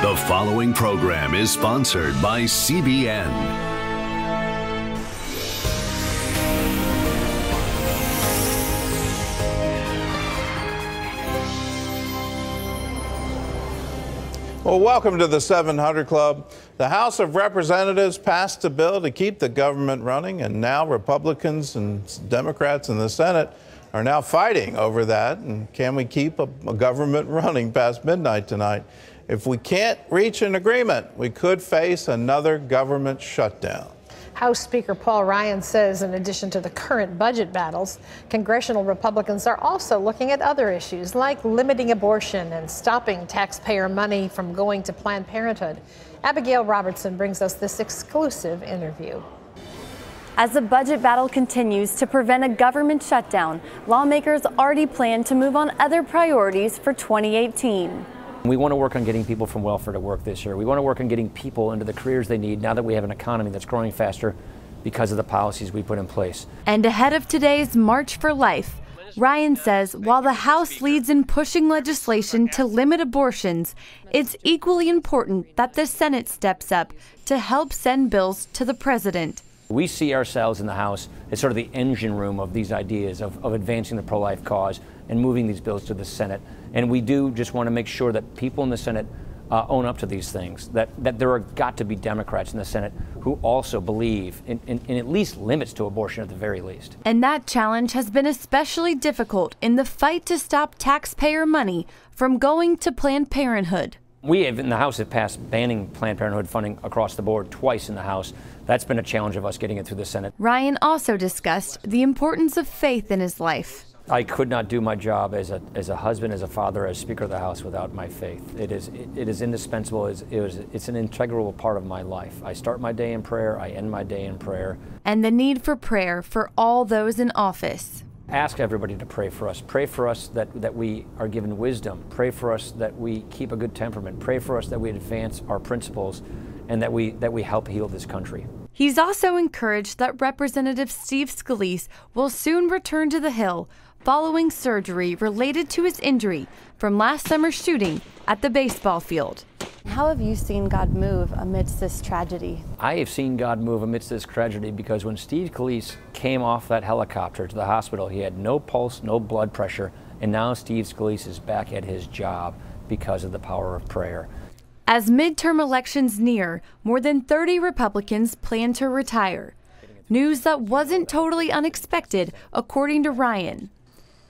The following program is sponsored by CBN. Well, welcome to the 700 Club. The House of Representatives passed a bill to keep the government running, and now Republicans and Democrats in the Senate are now fighting over that. And can we keep a government running past midnight tonight? If we can't reach an agreement, we could face another government shutdown. House Speaker Paul Ryan says in addition to the current budget battles, congressional Republicans are also looking at other issues like limiting abortion and stopping taxpayer money from going to Planned Parenthood. Abigail Robertson brings us this exclusive interview. As the budget battle continues to prevent a government shutdown, lawmakers already plan to move on other priorities for 2018. We want to work on getting people from welfare to work this year. We want to work on getting people into the careers they need now that we have an economy that's growing faster because of the policies we put in place. And ahead of today's March for Life, Ryan says while the House leads in pushing legislation to limit abortions, it's equally important that the Senate steps up to help send bills to the president. We see ourselves in the House as sort of the engine room of these ideas of advancing the pro-life cause and moving these bills to the Senate. And we do just want to make sure that people in the Senate own up to these things, that there are got to be Democrats in the Senate who also believe in at least limits to abortion at the very least. And that challenge has been especially difficult in the fight to stop taxpayer money from going to Planned Parenthood. We have in the House have passed banning Planned Parenthood funding across the board twice in the House. That's been a challenge of us getting it through the Senate. Ryan also discussed the importance of faith in his life. I could not do my job as a husband, as a father, as Speaker of the House without my faith. It is indispensable. It's an integral part of my life. I start my day in prayer. I end my day in prayer. And the need for prayer for all those in office. Ask everybody to pray for us. Pray for us that we are given wisdom. Pray for us that we keep a good temperament. Pray for us that we advance our principles and that we help heal this country. He's also encouraged that Representative Steve Scalise will soon return to the Hill following surgery related to his injury from last summer's shooting at the baseball field. How have you seen God move amidst this tragedy? I have seen God move amidst this tragedy because when Steve Scalise came off that helicopter to the hospital, he had no pulse, no blood pressure, and now Steve Scalise is back at his job because of the power of prayer. As midterm elections near, more than 30 Republicans plan to retire. News that wasn't totally unexpected, according to Ryan.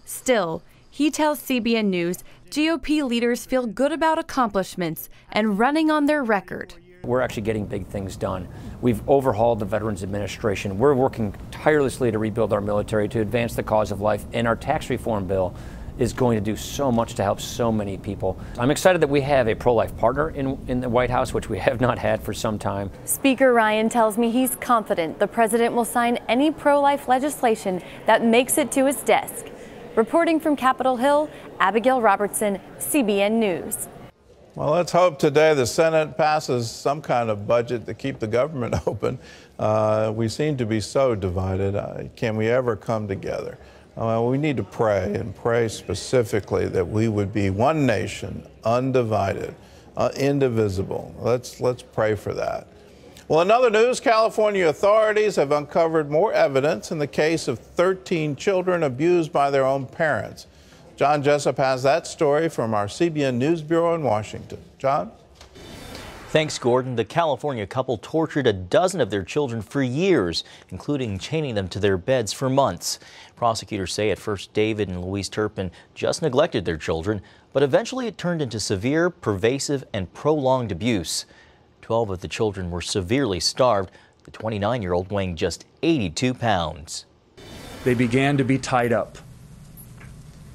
Still, he tells CBN News GOP leaders feel good about accomplishments and running on their record. We're actually getting big things done. We've overhauled the Veterans Administration. We're working tirelessly to rebuild our military, to advance the cause of life, and our tax reform bill is going to do so much to help so many people. I'm excited that we have a pro-life partner in the White House, which we have not had for some time. Speaker Ryan tells me he's confident the president will sign any pro-life legislation that makes it to his desk. Reporting from Capitol Hill, Abigail Robertson, CBN News. Well, let's hope today the Senate passes some kind of budget to keep the government open. We seem to be so divided. Can we ever come together? We need to pray, and pray specifically that we would be one nation, undivided, indivisible. Let's pray for that. Well, in other news, California authorities have uncovered more evidence in the case of 13 children abused by their own parents. John Jessup has that story from our CBN News Bureau in Washington. John? Thanks, Gordon. The California couple tortured a dozen of their children for years, including chaining them to their beds for months. Prosecutors say at first David and Louise Turpin just neglected their children, but eventually it turned into severe, pervasive, and prolonged abuse. 12 of the children were severely starved, the 29-year-old weighing just 82 pounds. They began to be tied up,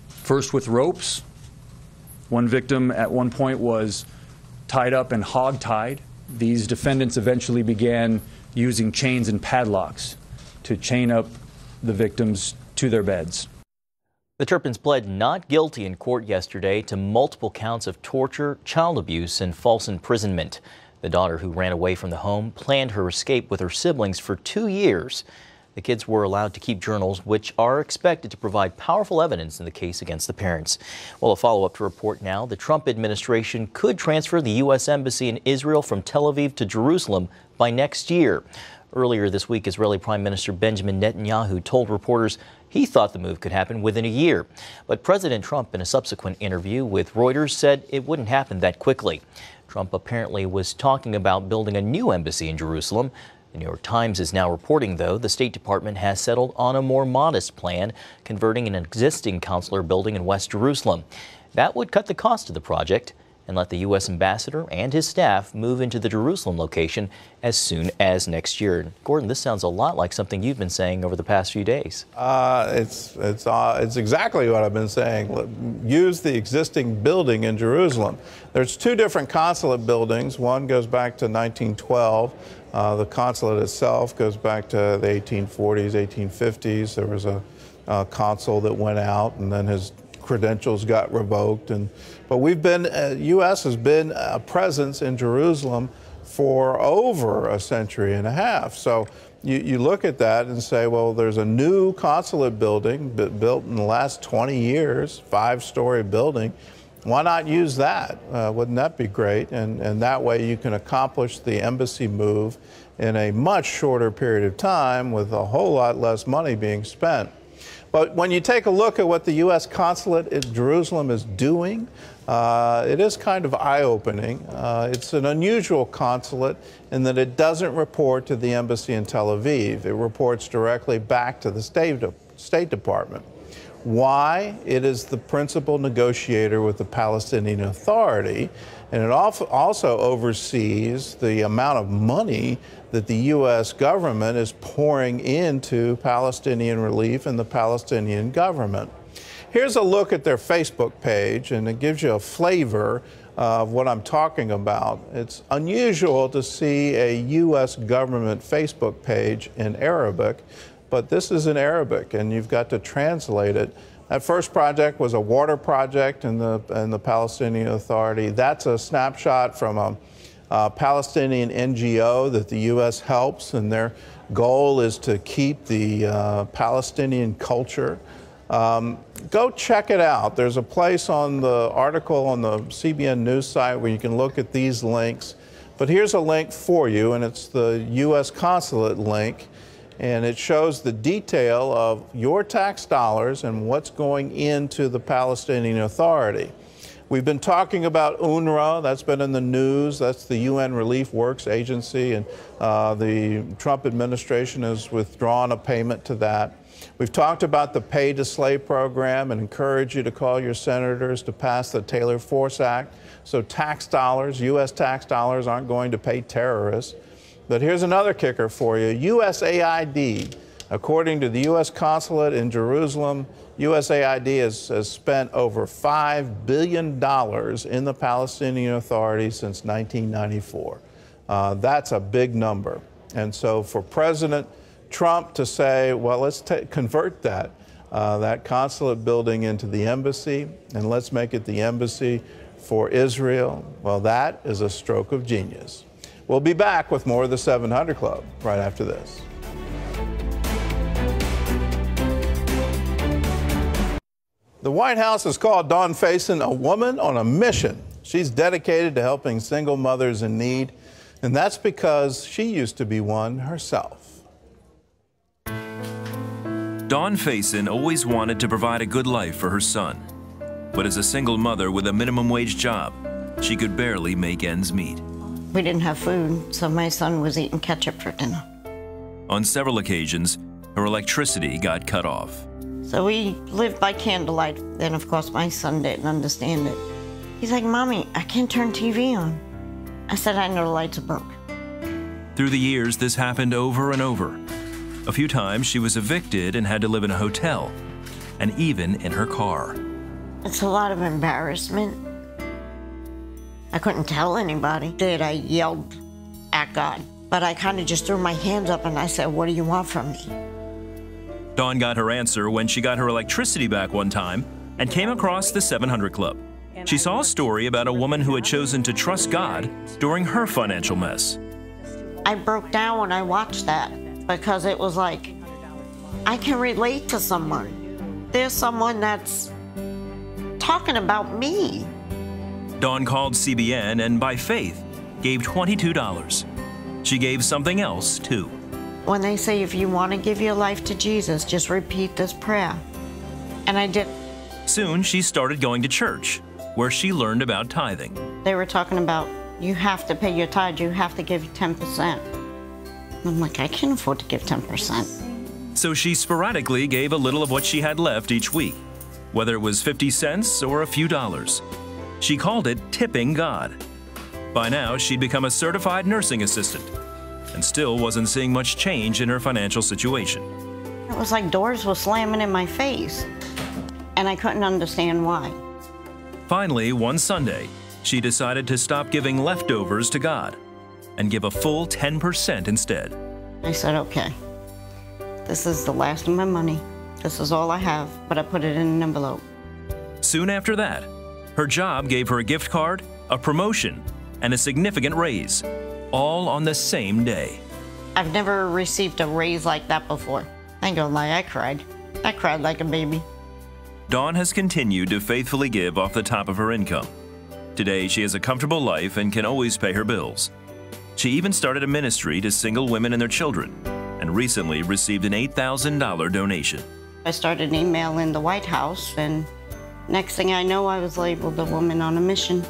first with ropes. One victim at one point was tied up and hog-tied. These defendants eventually began using chains and padlocks to chain up the victims to their beds. The Turpins pled not guilty in court yesterday to multiple counts of torture, child abuse, and false imprisonment. The daughter who ran away from the home planned her escape with her siblings for 2 years. The kids were allowed to keep journals, which are expected to provide powerful evidence in the case against the parents. Well, a follow-up to report now. The Trump administration could transfer the U.S. Embassy in Israel from Tel Aviv to Jerusalem by next year. Earlier this week, Israeli Prime Minister Benjamin Netanyahu told reporters he thought the move could happen within a year. But President Trump, in a subsequent interview with Reuters, said it wouldn't happen that quickly. Trump apparently was talking about building a new embassy in Jerusalem. The New York Times is now reporting, though, the State Department has settled on a more modest plan, converting an existing consular building in West Jerusalem. That would cut the cost of the project and let the U.S. ambassador and his staff move into the Jerusalem location as soon as next year. Gordon, this sounds a lot like something you've been saying over the past few days. It's exactly what I've been saying. Use the existing building in Jerusalem. There's two different consulate buildings. One goes back to 1912. The consulate itself goes back to the 1840s, 1850s. There was a consul that went out, and then his credentials got revoked. But U.S. has been a presence in Jerusalem for over a century and a half. So you look at that and say, well, there's a new consulate building built in the last 20 years, 5-story building. Why not use that? Wouldn't that be great? And that way you can accomplish the embassy move in a much shorter period of time with a whole lot less money being spent. But when you take a look at what the U.S. consulate in Jerusalem is doing, it is kind of eye-opening. It's an unusual consulate in that it doesn't report to the embassy in Tel Aviv. It reports directly back to the State Department. Why? It is the principal negotiator with the Palestinian Authority, and it also oversees the amount of money that the U.S. government is pouring into Palestinian relief and the Palestinian government. Here's a look at their Facebook page, and it gives you a flavor of what I'm talking about. It's unusual to see a U.S. government Facebook page in Arabic, but this is in Arabic, and you've got to translate it. That first project was a water project in the Palestinian Authority. That's a snapshot from a Palestinian NGO that the U.S. helps, and their goal is to keep the Palestinian culture. Go check it out. There's a place on the article on the CBN News site where you can look at these links. But here's a link for you, and it's the U.S. consulate link. And it shows the detail of your tax dollars and what's going into the Palestinian Authority. We've been talking about UNRWA. That's been in the news. That's the UN Relief Works Agency, and the Trump administration has withdrawn a payment to that. We've talked about the Pay to Slay program and encourage you to call your senators to pass the Taylor Force Act so tax dollars, U.S. tax dollars, aren't going to pay terrorists. But here's another kicker for you. USAID, according to the U.S. consulate in Jerusalem, USAID has spent over $5 billion in the Palestinian Authority since 1994. That's a big number. And so for President Trump to say, well, let's convert that consulate building into the embassy, and let's make it the embassy for Israel, well, that is a stroke of genius. We'll be back with more of the 700 Club right after this. The White House has called Dawn Faison a woman on a mission. She's dedicated to helping single mothers in need, and that's because she used to be one herself. Dawn Faison always wanted to provide a good life for her son. But as a single mother with a minimum wage job, she could barely make ends meet. We didn't have food, so my son was eating ketchup for dinner. On several occasions, her electricity got cut off. So we lived by candlelight. Then, of course, my son didn't understand it. He's like, Mommy, I can't turn TV on. I said, I know the lights are broke. Through the years, this happened over and over. A few times, she was evicted and had to live in a hotel, and even in her car. It's a lot of embarrassment. I couldn't tell anybody. I yelled at God, but I kind of just threw my hands up and I said, what do you want from me? Dawn got her answer when she got her electricity back one time and came across the 700 Club. She saw a story about a woman who had chosen to trust God during her financial mess. I broke down when I watched that because it was like, I can relate to someone. There's someone that's talking about me. Dawn called CBN and, by faith, gave $22. She gave something else, too. When they say if you want to give your life to Jesus, just repeat this prayer. And I did. Soon, she started going to church, where she learned about tithing. They were talking about, you have to pay your tithe, you have to give 10%. I'm like, I can't afford to give 10%. So she sporadically gave a little of what she had left each week, whether it was 50 cents or a few dollars. She called it tipping God. By now, she'd become a certified nursing assistant and still wasn't seeing much change in her financial situation. It was like doors were slamming in my face, and I couldn't understand why. Finally, one Sunday, she decided to stop giving leftovers to God and give a full 10% instead. I said, okay, this is the last of my money. This is all I have, but I put it in an envelope. Soon after that, her job gave her a gift card, a promotion, and a significant raise, all on the same day. I've never received a raise like that before. I ain't gonna lie, I cried. I cried like a baby. Dawn has continued to faithfully give off the top of her income. Today, she has a comfortable life and can always pay her bills. She even started a ministry to single women and their children, and recently received an $8,000 donation. I started emailing the White House, and next thing I know, I was labeled a woman on a mission.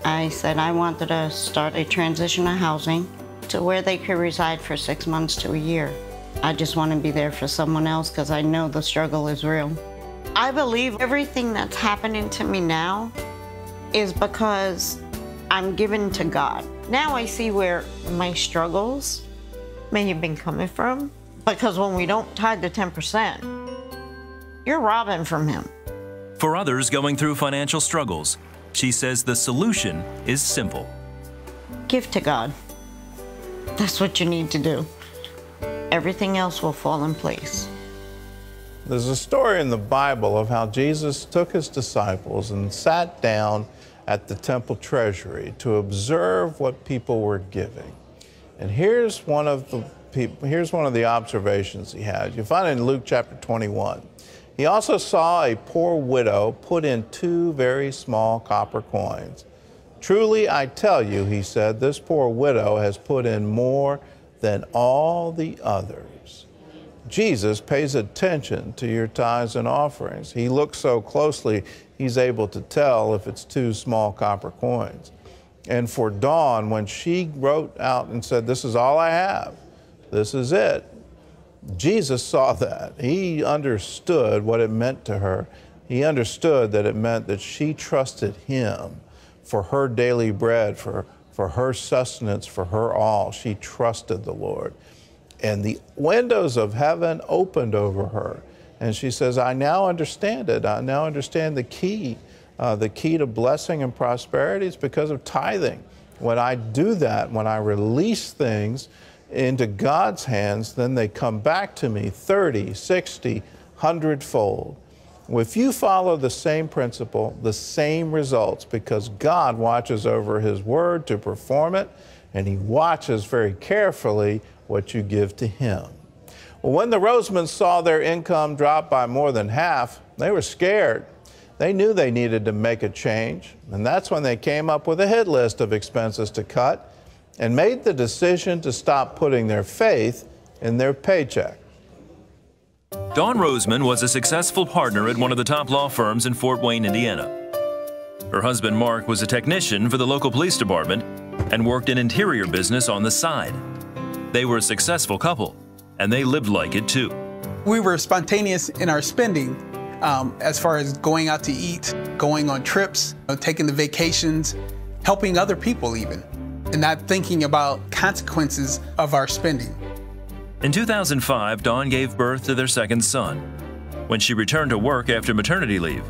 I said I wanted to start a transitional housing to where they could reside for 6 months to a year. I just want to be there for someone else because I know the struggle is real. I believe everything that's happening to me now is because I'm given to God. Now I see where my struggles may have been coming from, because when we don't tithe the 10%, you're robbing from Him. For others going through financial struggles, she says the solution is simple. Give to God. That's what you need to do. Everything else will fall in place. There's a story in the Bible of how Jesus took his disciples and sat down at the temple treasury to observe what people were giving. And here's one of the observations he had. You find it in Luke chapter 21. He also saw a poor widow put in 2 very small copper coins. Truly, I tell you, he said, this poor widow has put in more than all the others. Jesus pays attention to your tithes and offerings. He looks so closely, he's able to tell if it's 2 small copper coins. And for Dawn, when she wrote out and said, this is all I have, this is it, Jesus saw that. He understood what it meant to her. He understood that it meant that she trusted Him for her daily bread, for her sustenance, for her all. She trusted the Lord. And the windows of heaven opened over her. And she says, I now understand it. I now understand the key. The key to blessing and prosperity is because of tithing. When I do that, when I release things into God's hands, then they come back to me 30, 60, 100-fold. If you follow the same principle, the same results, because God watches over His word to perform it, and He watches very carefully what you give to Him. Well, when the Rosemans saw their income drop by more than half, they were scared. They knew they needed to make a change, and that's when they came up with a hit list of expenses to cut and made the decision to stop putting their faith in their paycheck. Dawn Roseman was a successful partner at one of the top law firms in Fort Wayne, Indiana. Her husband, Mark, was a technician for the local police department and worked in interior business on the side. They were a successful couple, and they lived like it too. We were spontaneous in our spending as far as going out to eat, going on trips, taking the vacations, helping other people even, and not thinking about consequences of our spending. In 2005, Dawn gave birth to their second son. When she returned to work after maternity leave,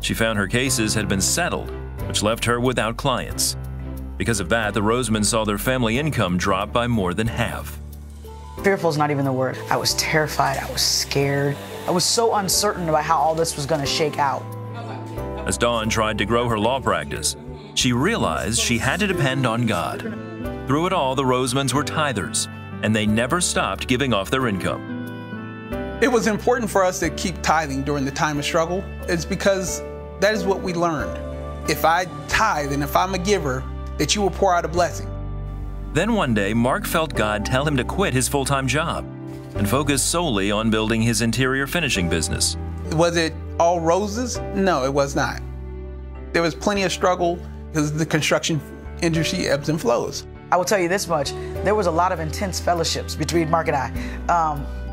she found her cases had been settled, which left her without clients. Because of that, the Rosemans saw their family income drop by more than half. Fearful is not even the word. I was terrified, I was scared. I was so uncertain about how all this was going to shake out. As Dawn tried to grow her law practice, she realized she had to depend on God. Through it all, the Rosemans were tithers, and they never stopped giving off their income. It was important for us to keep tithing during the time of struggle. It's because that is what we learned. If I tithe and if I'm a giver, that you will pour out a blessing. Then one day, Mark felt God tell him to quit his full-time job and focus solely on building his interior finishing business. Was it all roses? No, it was not. There was plenty of struggle because the construction industry ebbs and flows. I will tell you this much, there was a lot of intense fellowships between Mark and I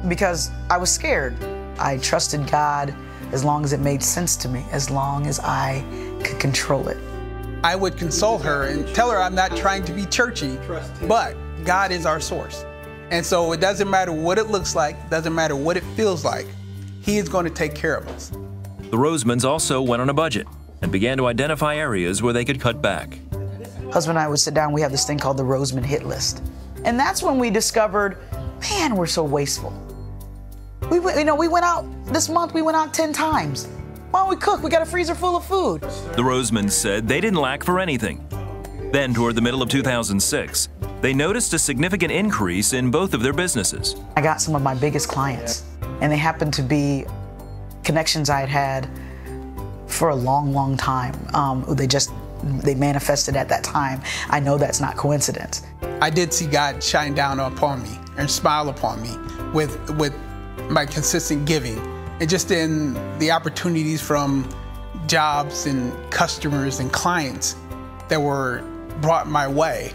because I was scared. I trusted God as long as it made sense to me, as long as I could control it. I would console her and tell her I'm not trying to be churchy, but God is our source. And so it doesn't matter what it looks like, it doesn't matter what it feels like, He is going to take care of us. The Rosemans also went on a budget and began to identify areas where they could cut back. Husband and I would sit down, we have this thing called the Roseman hit list. And that's when we discovered, man, we're so wasteful. We went out, this month we went out 10 times. Why don't we cook? We got a freezer full of food. The Rosemans said they didn't lack for anything. Then, toward the middle of 2006, they noticed a significant increase in both of their businesses. I got some of my biggest clients, and they happened to be connections I had had for a long, long time. They manifested at that time. I know that's not coincidence. I did see God shine down upon me and smile upon me with my consistent giving, and just in the opportunities from jobs and customers and clients that were brought my way.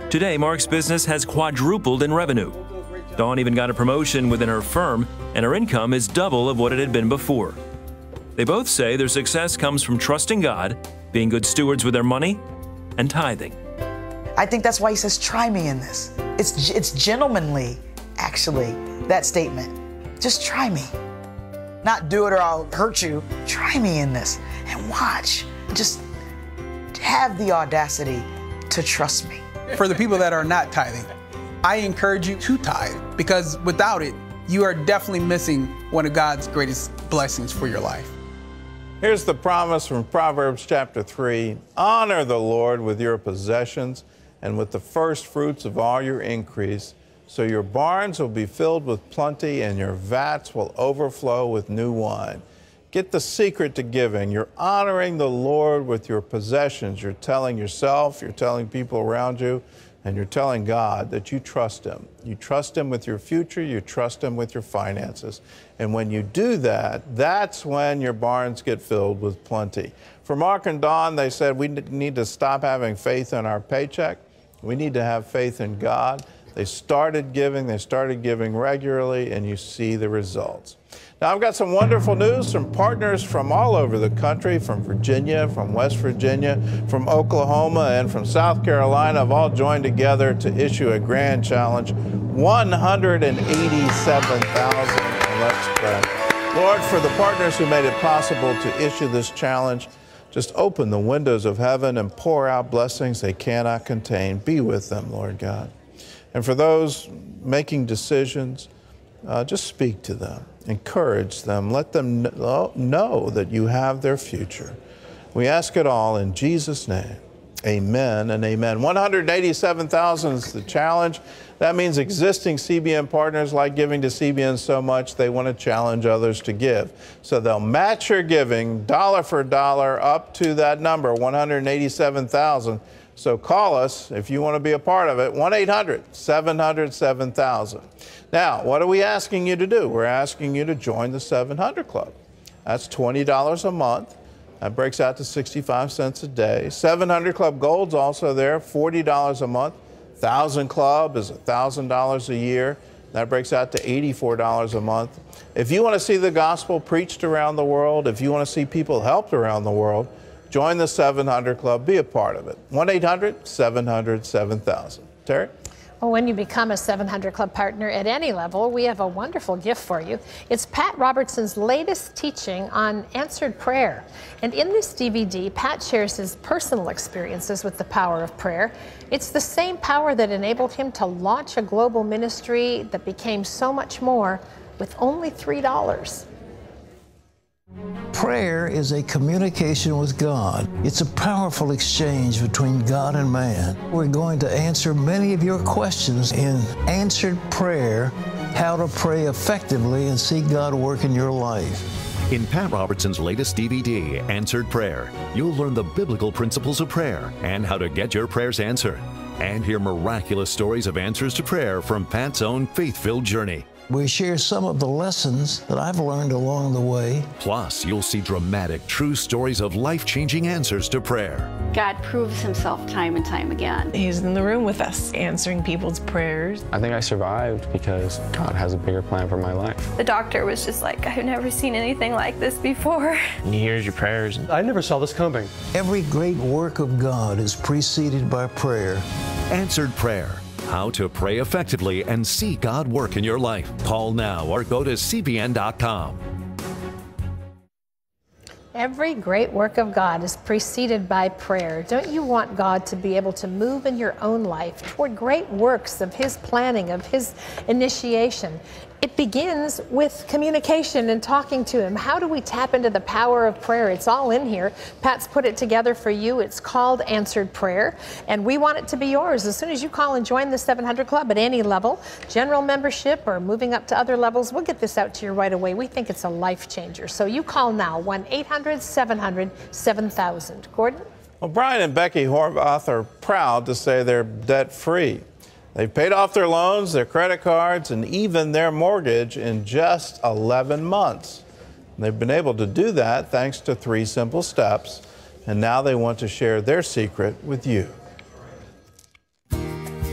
Today, Mark's business has quadrupled in revenue. Dawn even got a promotion within her firm, and her income is double of what it had been before. They both say their success comes from trusting God, being good stewards with their money, and tithing. I think that's why He says, try me in this. It's gentlemanly, actually, that statement. Just try me. Not do it or I'll hurt you. Try me in this and watch. Just have the audacity to trust me. For the people that are not tithing, I encourage you to tithe, because without it, you are definitely missing one of God's greatest blessings for your life. Here's the promise from Proverbs chapter 3. Honor the Lord with your possessions and with the first fruits of all your increase, so your barns will be filled with plenty and your vats will overflow with new wine. Get the secret to giving. You're honoring the Lord with your possessions. You're telling yourself, you're telling people around you, and you're telling God that you trust Him. You trust Him with your future, you trust Him with your finances. And when you do that, that's when your barns get filled with plenty. For Mark and Dawn, they said we need to stop having faith in our paycheck. We need to have faith in God. They started giving regularly, and you see the results. Now, I've got some wonderful news from partners from all over the country, from Virginia, from West Virginia, from Oklahoma, and from South Carolina have all joined together to issue a grand challenge, $187,000. And let's pray. Lord, for the partners who made it possible to issue this challenge, just open the windows of heaven and pour out blessings they cannot contain. Be with them, Lord God. And for those making decisions, just speak to them, encourage them, let them know that you have their future. We ask it all in Jesus' name. Amen and amen. 187,000 is the challenge. That means existing CBN partners like giving to CBN so much they want to challenge others to give. So they'll match your giving dollar for dollar up to that number, 187,000. So call us if you want to be a part of it, 1-800-700-7000. Now, what are we asking you to do? We're asking you to join the 700 Club. That's $20 a month. That breaks out to 65 cents a day. 700 Club Gold's also there, $40 a month. 1000 Club is $1,000 a year. That breaks out to $84 a month. If you want to see the gospel preached around the world, if you want to see people helped around the world, join the 700 Club. Be a part of it. 1-800-700-7000. Terry? Well, when you become a 700 Club partner at any level, we have a wonderful gift for you. It's Pat Robertson's latest teaching on answered prayer. And in this DVD, Pat shares his personal experiences with the power of prayer. It's the same power that enabled him to launch a global ministry that became so much more with only $3. Prayer is a communication with God. It's a powerful exchange between God and man. We're going to answer many of your questions in Answered Prayer how to pray effectively and see God work in your life. In Pat Robertson's latest DVD, Answered Prayer, you'll learn the biblical principles of prayer and how to get your prayers answered. And hear miraculous stories of answers to prayer from Pat's own faith-filled journey. We share some of the lessons that I've learned along the way. Plus, you'll see dramatic, true stories of life-changing answers to prayer. God proves himself time and time again. He's in the room with us, answering people's prayers. I think I survived because God has a bigger plan for my life. The doctor was just like, I've never seen anything like this before. He hears your prayers. I never saw this coming. Every great work of God is preceded by prayer. Answered Prayer. How to pray effectively and see God work in your life. Call now or go to cbn.com. Every great work of God is preceded by prayer. Don't you want God to be able to move in your own life toward great works of His planning, of His initiation? It begins with communication and talking to Him. How do we tap into the power of prayer? It's all in here. Pat's put it together for you. It's called Answered Prayer, and we want it to be yours. As soon as you call and join the 700 Club at any level, general membership or moving up to other levels, we'll get this out to you right away. We think it's a life changer. So you call now, 1-800-700-7000. Gordon? Well, Brian and Becky Horvath are proud to say they're debt-free. They've paid off their loans, their credit cards, and even their mortgage in just 11 months. They've been able to do that thanks to 3 simple steps, and now they want to share their secret with you.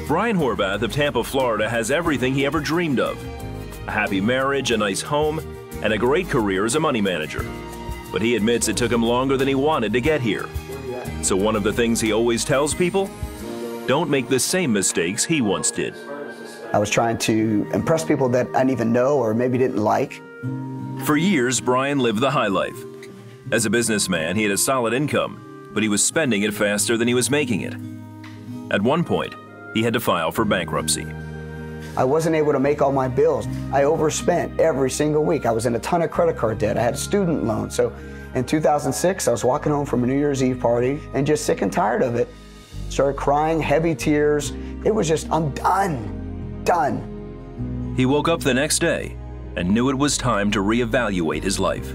Brian Horvath of Tampa, Florida has everything he ever dreamed of. A happy marriage, a nice home, and a great career as a money manager. But he admits it took him longer than he wanted to get here. So one of the things he always tells people, don't make the same mistakes he once did. I was trying to impress people that I didn't even know or maybe didn't like. For years, Brian lived the high life. As a businessman, he had a solid income, but he was spending it faster than he was making it. At one point, he had to file for bankruptcy. I wasn't able to make all my bills. I overspent every single week. I was in a ton of credit card debt. I had a student loan. So in 2006, I was walking home from a New Year's Eve party and just sick and tired of it. Started crying, heavy tears. It was just, I'm done. He woke up the next day and knew it was time to reevaluate his life.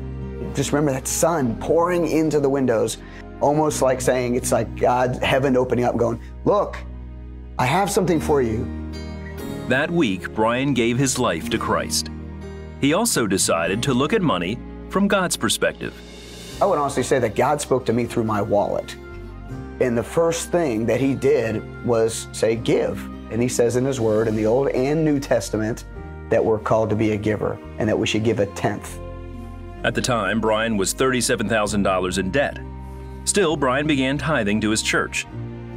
Just remember that sun pouring into the windows, almost like saying, it's like God, heaven opening up going, look, I have something for you. That week, Brian gave his life to Christ. He also decided to look at money from God's perspective. I would honestly say that God spoke to me through my wallet. And the first thing that he did was say, give. And he says in his word, in the Old and New Testament, that we're called to be a giver and that we should give 1/10. At the time, Brian was $37,000 in debt. Still, Brian began tithing to his church.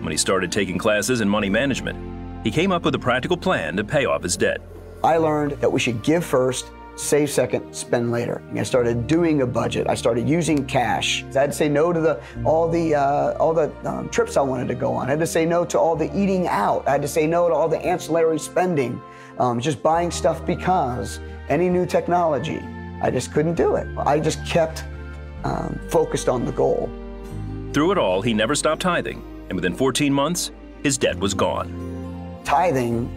When he started taking classes in money management, he came up with a practical plan to pay off his debt. I learned that we should give first, save second, spend later. I started doing a budget. I started using cash. I had to say no to all the trips I wanted to go on. I had to say no to all the eating out. I had to say no to all the ancillary spending, just buying stuff because any new technology. I just couldn't do it. I just kept focused on the goal. Through it all, he never stopped tithing, and within 14 months, his debt was gone. Tithing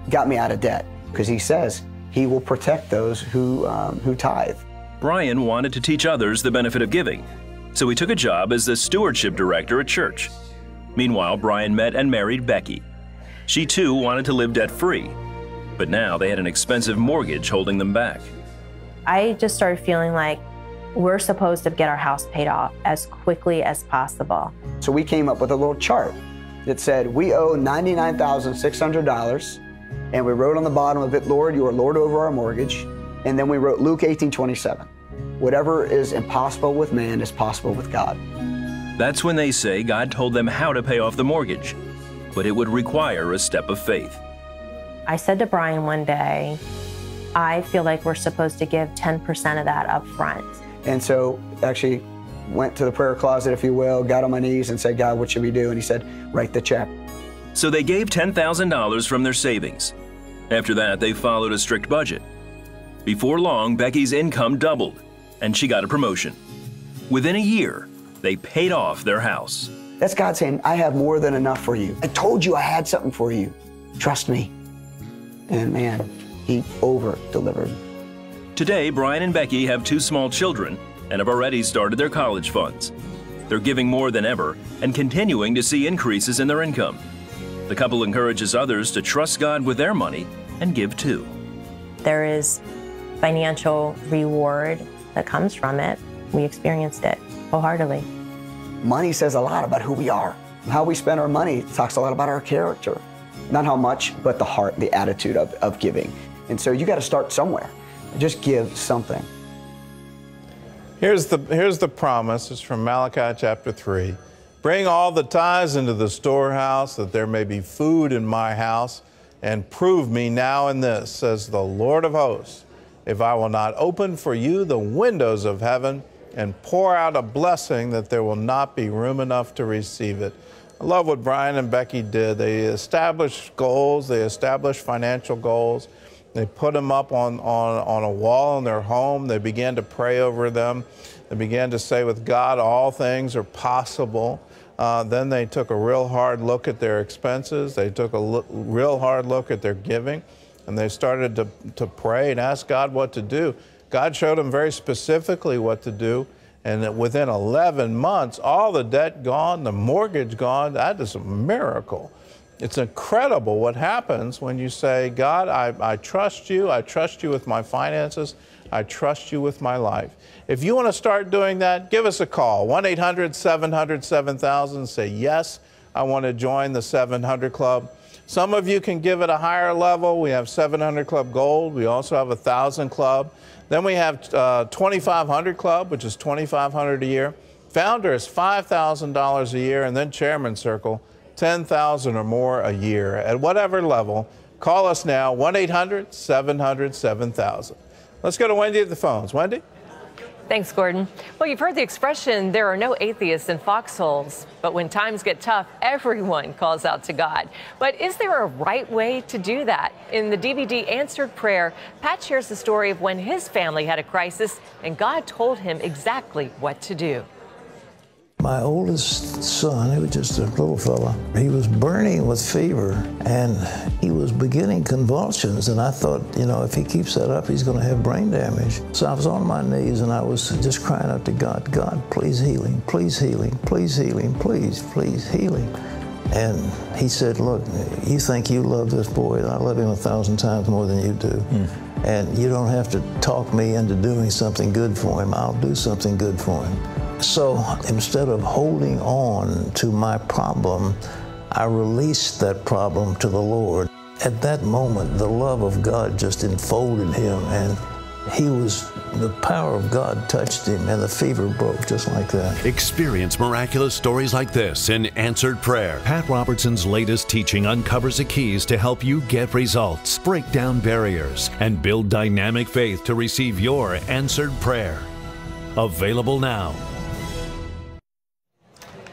got me out of debt because he says he will protect those who tithe. Brian wanted to teach others the benefit of giving, so he took a job as the stewardship director at church. Meanwhile, Brian met and married Becky. She too wanted to live debt-free, but now they had an expensive mortgage holding them back. I just started feeling like we're supposed to get our house paid off as quickly as possible. So we came up with a little chart that said we owe $99,600. And we wrote on the bottom of it, Lord, you are Lord over our mortgage. And then we wrote Luke 18:27. Whatever is impossible with man is possible with God. That's when they say God told them how to pay off the mortgage, but it would require a step of faith. I said to Brian one day, I feel like we're supposed to give 10% of that up front. And so actually went to the prayer closet, if you will, got on my knees and said, God, what should we do? And he said, write the check. So they gave $10,000 from their savings. After that, they followed a strict budget. Before long, Becky's income doubled, and she got a promotion. Within a year, they paid off their house. That's God saying, I have more than enough for you. I told you I had something for you. Trust me. And man, He over-delivered. Today, Brian and Becky have 2 small children and have already started their college funds. They're giving more than ever and continuing to see increases in their income. The couple encourages others to trust God with their money and give too. There is financial reward that comes from it. We experienced it wholeheartedly. Money says a lot about who we are. How we spend our money talks a lot about our character. Not how much, but the heart, the attitude of giving. And so you got to start somewhere. Just give something. Here's the promise. It's from Malachi chapter 3. Bring all the tithes into the storehouse, that there may be food in my house, and prove me now in this, says the Lord of hosts, if I will not open for you the windows of heaven and pour out a blessing that there will not be room enough to receive it. I love what Brian and Becky did. They established goals, they established financial goals. They put them up on a wall in their home. They began to pray over them. They began to say, with God, all things are possible. Then they took a real hard look at their expenses. They took a real hard look at their giving, and they started to pray and ask God what to do. God showed them very specifically what to do, and that within 11 months, all the debt gone, the mortgage gone. That is a miracle. It's incredible what happens when you say, God, I trust you. I trust you with my finances. I trust you with my life. If you want to start doing that, give us a call, 1-800-700-7000. Say, yes, I want to join the 700 Club. Some of you can give at a higher level. We have 700 Club Gold. We also have 1,000 Club. Then we have 2,500 Club, which is $2,500 a year. Founder is $5,000 a year, and then Chairman Circle, $10,000 or more a year. At whatever level, call us now, 1-800-700-7000. Let's go to Wendy at the phones. Wendy? Thanks, Gordon. Well, you've heard the expression, there are no atheists in foxholes. But when times get tough, everyone calls out to God. But is there a right way to do that? In the DVD Answered Prayer, Pat shares the story of when his family had a crisis and God told him exactly what to do. My oldest son, he was just a little fella, he was burning with fever and he was beginning convulsions, and I thought, you know, if he keeps that up, he's going to have brain damage. So I was on my knees and I was just crying out to God, God, please heal him, please heal him, please heal him, please heal him. And he said, look, you think you love this boy, I love him 1,000 times more than you do. And you don't have to talk me into doing something good for him. I'll do something good for him. So instead of holding on to my problem, I released that problem to the Lord. At that moment, the love of God just enfolded him, and the power of God touched him, and the fever broke just like that. Experience miraculous stories like this in Answered Prayer. Pat Robertson's latest teaching uncovers the keys to help you get results, break down barriers, and build dynamic faith to receive your answered prayer. Available now.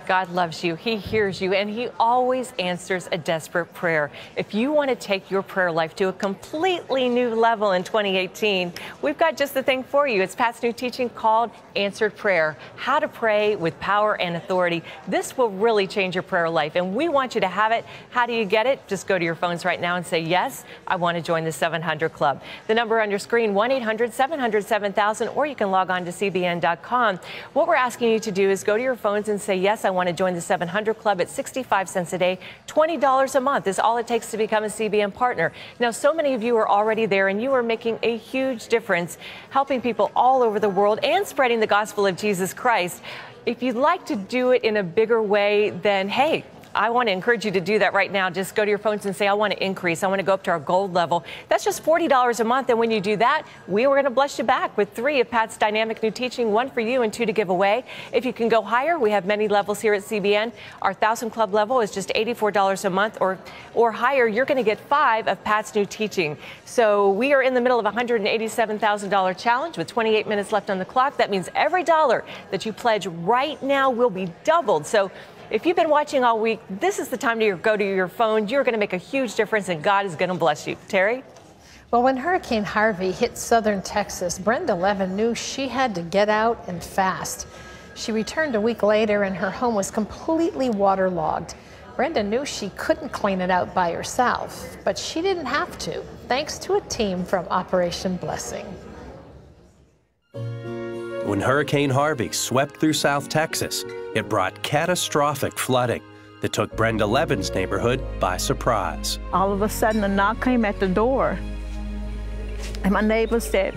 God loves you, He hears you, and He always answers a desperate prayer. If you want to take your prayer life to a completely new level in 2018, we've got just the thing for you. It's Pat's new teaching called Answered Prayer, How to Pray with Power and Authority. This will really change your prayer life, and we want you to have it. How do you get it? Just go to your phones right now and say, yes, I want to join the 700 Club. The number on your screen, 1-800-700-7000, or you can log on to cbn.com. What we're asking you to do is go to your phones and say, yes, I want to join the 700 Club at 65 cents a day. $20 a month is all it takes to become a CBN partner. Now, so many of you are already there, and you are making a huge difference, helping people all over the world and spreading the gospel of Jesus Christ. If you'd like to do it in a bigger way, then hey, I want to encourage you to do that right now. Just go to your phones and say, I want to increase. I want to go up to our gold level. That's just $40 a month. And when you do that, we are going to bless you back with 3 of Pat's dynamic new teaching, 1 for you and 2 to give away. If you can go higher, we have many levels here at CBN. Our 1,000 Club level is just $84 a month, or higher. You're going to get 5 of Pat's new teaching. So we are in the middle of a $187,000 challenge with 28 minutes left on the clock. That means every dollar that you pledge right now will be doubled. So if you've been watching all week, this is the time to go to your phone. You're going to make a huge difference, and God is going to bless you. Terry? Well, when Hurricane Harvey hit southern Texas, Brenda Levin knew she had to get out and fast. She returned a week later, and her home was completely waterlogged. Brenda knew she couldn't clean it out by herself, but she didn't have to, thanks to a team from Operation Blessing. When Hurricane Harvey swept through South Texas, it brought catastrophic flooding that took Brenda Levin's neighborhood by surprise. All of a sudden, a knock came at the door, and my neighbor said,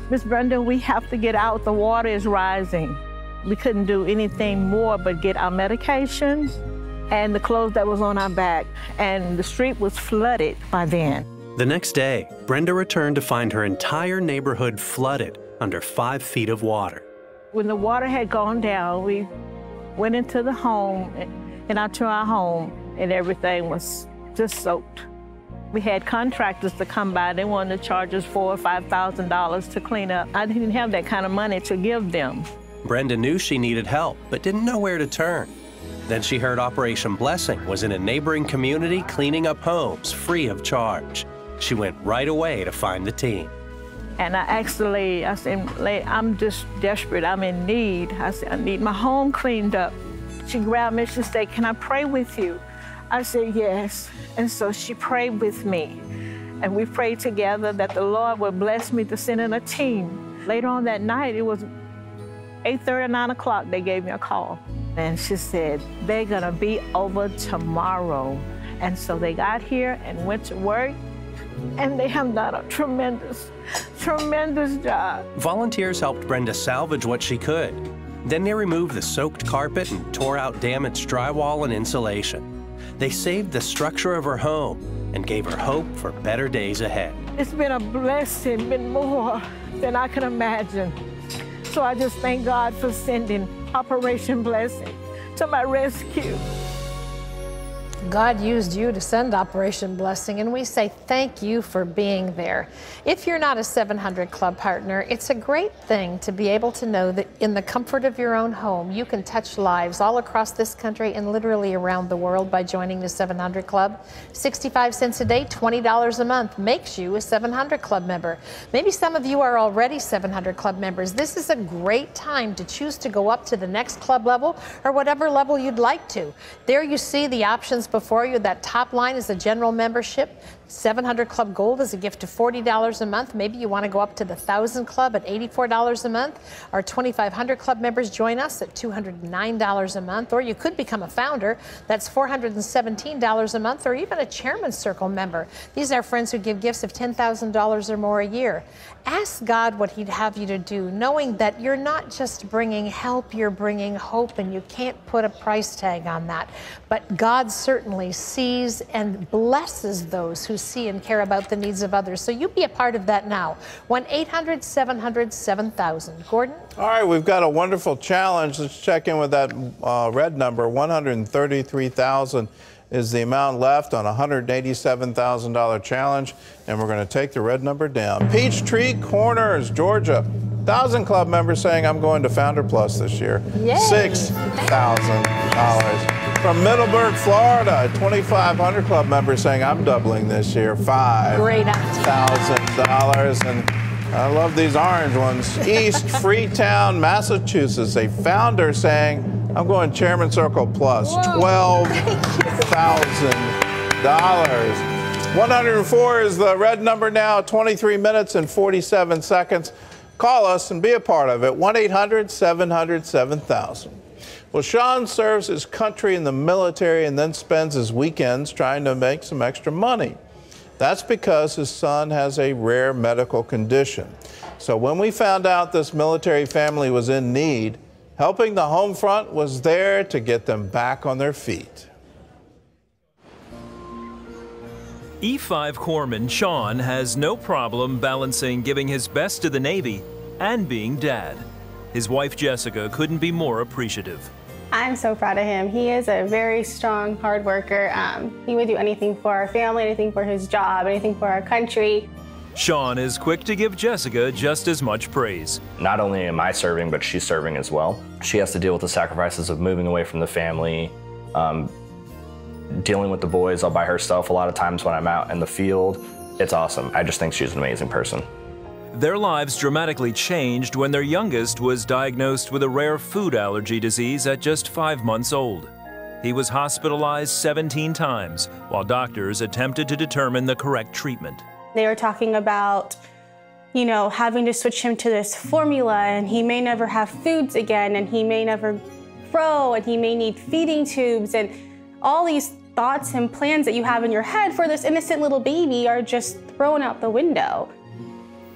"Miss Brenda, we have to get out. The water is rising." We couldn't do anything more but get our medications and the clothes that was on our back, and the street was flooded by then. The next day, Brenda returned to find her entire neighborhood flooded under 5 feet of water. When the water had gone down, we went into the home and out to our home, and everything was just soaked. We had contractors to come by. They wanted to charge us $4,000 or $5,000 to clean up. I didn't have that kind of money to give them. Brenda knew she needed help, but didn't know where to turn. Then she heard Operation Blessing was in a neighboring community cleaning up homes free of charge. She went right away to find the team. And I asked the lady, I said, "I'm just desperate, I'm in need." I said, "I need my home cleaned up." She grabbed me, she said, "Can I pray with you?" I said, "Yes." And so she prayed with me. And we prayed together that the Lord would bless me to send in a team. Later on that night, it was 8:30, 9 o'clock, they gave me a call. And she said, "They're gonna be over tomorrow." And so they got here and went to work, and they have done a tremendous job. Volunteers helped Brenda salvage what she could. Then they removed the soaked carpet and tore out damaged drywall and insulation. They saved the structure of her home and gave her hope for better days ahead. It's been a blessing, been more than I can imagine. So I just thank God for sending Operation Blessing to my rescue. God used you to send Operation Blessing, and we say thank you for being there. If you're not a 700 Club partner, it's a great thing to be able to know that in the comfort of your own home, you can touch lives all across this country and literally around the world by joining the 700 Club. 65 cents a day, $20 a month makes you a 700 Club member. Maybe some of you are already 700 Club members. This is a great time to choose to go up to the next club level or whatever level you'd like to. There you see the options before you. That top line is a general membership. 700 Club Gold is a gift of $40 a month. Maybe you want to go up to the 1000 Club at $84 a month. Our 2500 Club members join us at $209 a month. Or you could become a founder. That's $417 a month, or even a Chairman's Circle member. These are friends who give gifts of $10,000 or more a year. Ask God what He'd have you to do, knowing that you're not just bringing help, you're bringing hope, and you can't put a price tag on that. But God certainly sees and blesses those who see and care about the needs of others. So you be a part of that now. 1-800-700-7000. Gordon? All right, we've got a wonderful challenge. Let's check in with that red number. 133,000 is the amount left on a $187,000 challenge, and we're going to take the red number down. Peachtree Corners, Georgia. 1000 Club members saying, "I'm going to Founder Plus this year." Yay. $6,000. From Middleburg, Florida, 2500 Club members saying, "I'm doubling this year." $5,000. And I love these orange ones. East Freetown, Massachusetts, a founder saying, "I'm going Chairman Circle Plus." $12,000. 104 is the red number now. 23 minutes and 47 seconds. Call us and be a part of it. 1-800-700-7000. Well, Sean serves his country in the military and then spends his weekends trying to make some extra money. That's because his son has a rare medical condition. So when we found out this military family was in need, helping the home front was there to get them back on their feet. E5 Corpsman Sean has no problem balancing giving his best to the Navy and being dad. His wife Jessica couldn't be more appreciative. I'm so proud of him. He is a very strong, hard worker. He would do anything for our family, anything for his job, anything for our country. Sean is quick to give Jessica just as much praise. Not only am I serving, but she's serving as well. She has to deal with the sacrifices of moving away from the family, dealing with the boys all by herself a lot of times when I'm out in the field. It's awesome. I just think she's an amazing person. Their lives dramatically changed when their youngest was diagnosed with a rare food allergy disease at just 5 months old. He was hospitalized 17 times while doctors attempted to determine the correct treatment. They were talking about, you know, having to switch him to this formula, and he may never have foods again, and he may never grow, and he may need feeding tubes, and all these thoughts and plans that you have in your head for this innocent little baby are just thrown out the window.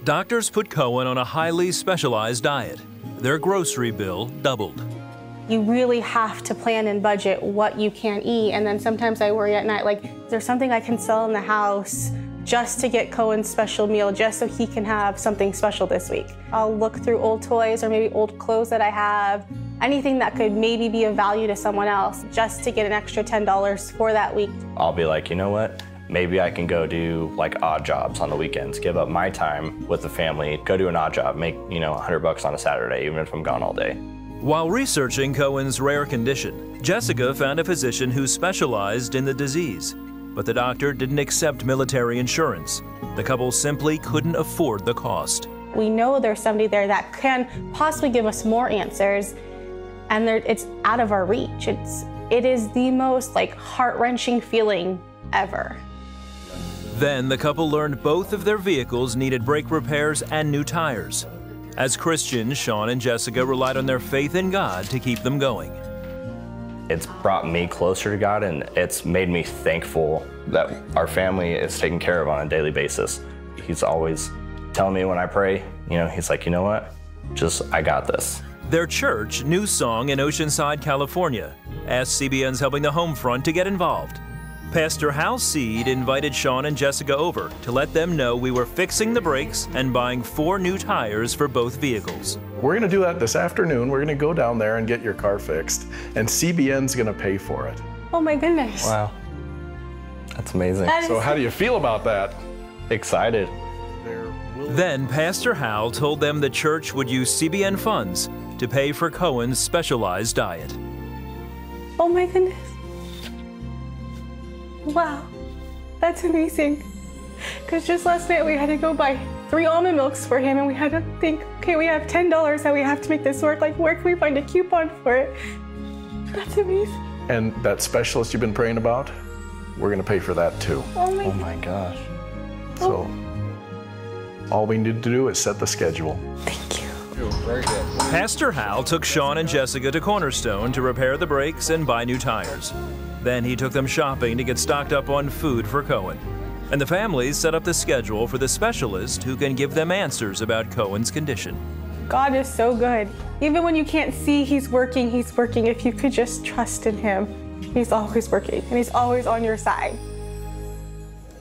Doctors put Cohen on a highly specialized diet. Their grocery bill doubled. You really have to plan and budget what you can eat, and then sometimes I worry at night, like, is there something I can sell in the house just to get Cohen's special meal, just so he can have something special this week? I'll look through old toys or maybe old clothes that I have, anything that could maybe be of value to someone else, just to get an extra $10 for that week. I'll be like, you know what? Maybe I can go do like odd jobs on the weekends, give up my time with the family, go do an odd job, make, you know, $100 on a Saturday, even if I'm gone all day. While researching Cohen's rare condition, Jessica found a physician who specialized in the disease. But the doctor didn't accept military insurance. The couple simply couldn't afford the cost. We know there's somebody there that can possibly give us more answers, and it's out of our reach. It is the most like heart-wrenching feeling ever. Then the couple learned both of their vehicles needed brake repairs and new tires. As Christians, Sean and Jessica relied on their faith in God to keep them going. It's brought me closer to God, and it's made me thankful that our family is taken care of on a daily basis. He's always telling me when I pray, you know, he's like, you know what? I got this. Their church, New Song in Oceanside, California, asked CBN's Helping the Home Front to get involved. Pastor Hal Seed invited Sean and Jessica over to let them know we were fixing the brakes and buying 4 new tires for both vehicles. We're going to do that this afternoon. We're going to go down there and get your car fixed, and CBN's going to pay for it. Oh my goodness. Wow. That's amazing. So how do you feel about that? Excited. Then Pastor Hal told them the church would use CBN funds to pay for Cohen's specialized diet. Oh my goodness. Wow, that's amazing. Because just last night we had to go buy 3 almond milks for him, and we had to think, okay, we have $10 that we have to make this work. Like, where can we find a coupon for it? That's amazing. And that specialist you've been praying about, we're going to pay for that too. Oh my gosh. So all we need to do is set the schedule. Thank you. Very good. Pastor Hal took Sean and Jessica to Cornerstone to repair the brakes and buy new tires. Then he took them shopping to get stocked up on food for Cohen. And the families set up the schedule for the specialist who can give them answers about Cohen's condition. God is so good. Even when you can't see He's working, He's working. If you could just trust in Him, He's always working, and He's always on your side.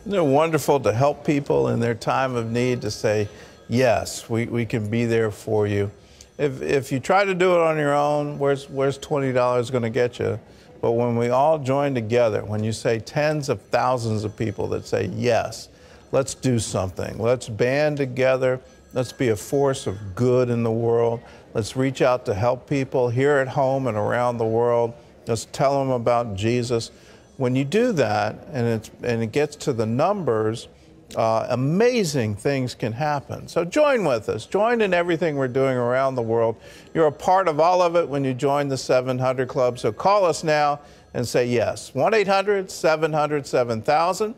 Isn't it wonderful to help people in their time of need, to say, yes, we can be there for you. If you try to do it on your own, where's $20 going to get you? But when we all join together, when you say tens of thousands of people that say, yes, let's do something. Let's band together. Let's be a force of good in the world. Let's reach out to help people here at home and around the world. Let's tell them about Jesus. When you do that, and it gets to the numbers, amazing things can happen. So join with us. Join in everything we're doing around the world. You're a part of all of it when you join the 700 Club. So call us now and say yes. 1-800-700-7000.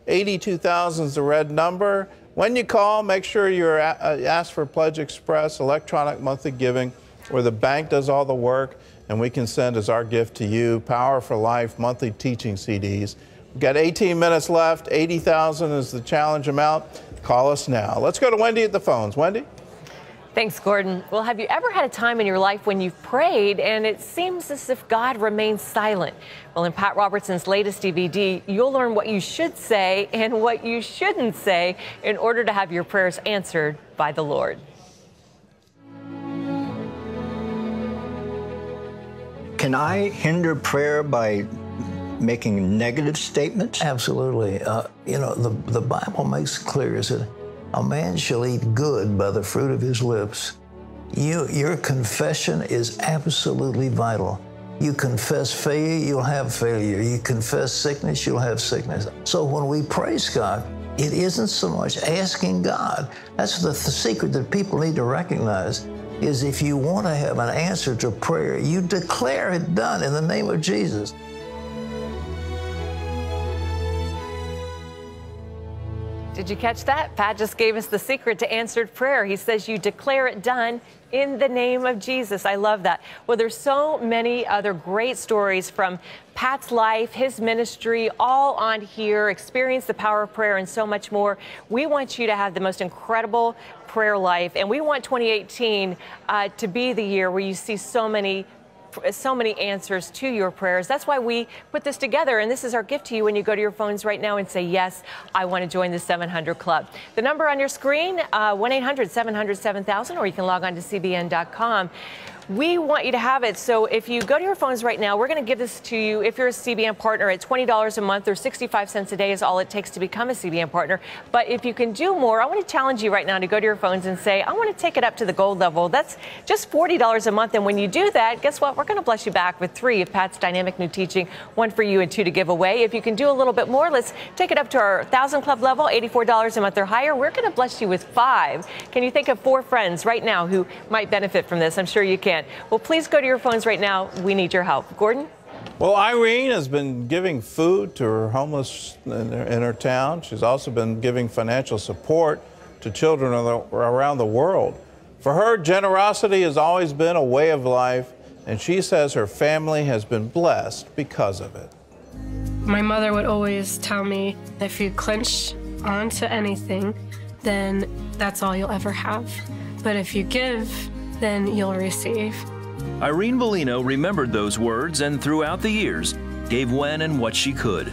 82,000 is the red number. When you call, make sure you ask for Pledge Express, electronic monthly giving, where the bank does all the work, and we can send as our gift to you, Power for Life monthly teaching CDs. We've got 18 minutes left. 80,000 is the challenge amount. Call us now. Let's go to Wendy at the phones. Wendy? Thanks, Gordon. Well, have you ever had a time in your life when you've prayed and it seems as if God remains silent? Well, in Pat Robertson's latest DVD, you'll learn what you should say and what you shouldn't say in order to have your prayers answered by the Lord. Can I hinder prayer by making negative statements? Absolutely. You know, the Bible makes it clear that a man shall eat good by the fruit of his lips. Your confession is absolutely vital. You confess failure, you'll have failure. You confess sickness, you'll have sickness. So when we praise God, it isn't so much asking God. That's the secret that people need to recognize, is if you want to have an answer to prayer, you declare it done in the name of Jesus. Did you catch that? Pat just gave us the secret to answered prayer. He says you declare it done in the name of Jesus. I love that. Well, there's so many other great stories from Pat's life, his ministry, all on here. Experience the power of prayer and so much more. We want you to have the most incredible prayer life, and we want 2018 to be the year where you see so many answers to your prayers. That's why we put this together, and this is our gift to you when you go to your phones right now and say, yes, I want to join the 700 Club. The number on your screen, 1-800-700-7000, or you can log on to cbn.com. We want you to have it. So if you go to your phones right now, we're going to give this to you if you're a CBN partner at $20 a month or 65 cents a day is all it takes to become a CBN partner. But if you can do more, I want to challenge you right now to go to your phones and say, I want to take it up to the gold level. That's just $40 a month. And when you do that, guess what? We're going to bless you back with 3 of Pat's dynamic new teaching, 1 for you and 2 to give away. If you can do a little bit more, let's take it up to our 1,000 Club level, $84 a month or higher. We're going to bless you with 5. Can you think of 4 friends right now who might benefit from this? I'm sure you can. Well, please go to your phones right now. We need your help. Gordon? Well, Irene has been giving food to her homeless in her town. She's also been giving financial support to children around the world. For her, generosity has always been a way of life, and she says her family has been blessed because of it. My mother would always tell me, if you clench onto anything, then that's all you'll ever have. But if you give, then you'll receive. Irene Bellino remembered those words and throughout the years gave when and what she could.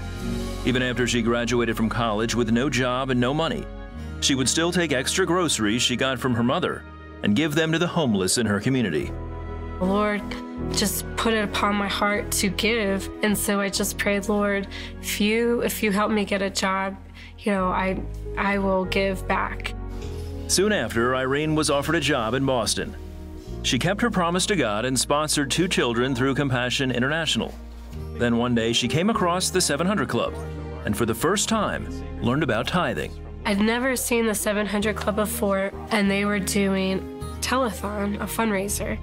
Even after she graduated from college with no job and no money, she would still take extra groceries she got from her mother and give them to the homeless in her community. The Lord just put it upon my heart to give, and so I just prayed, Lord, if you help me get a job, I will give back. Soon after, Irene was offered a job in Boston. She kept her promise to God and sponsored 2 children through Compassion International. Then one day she came across the 700 Club and for the first time learned about tithing. I'd never seen the 700 Club before, and they were doing telethon, a fundraiser.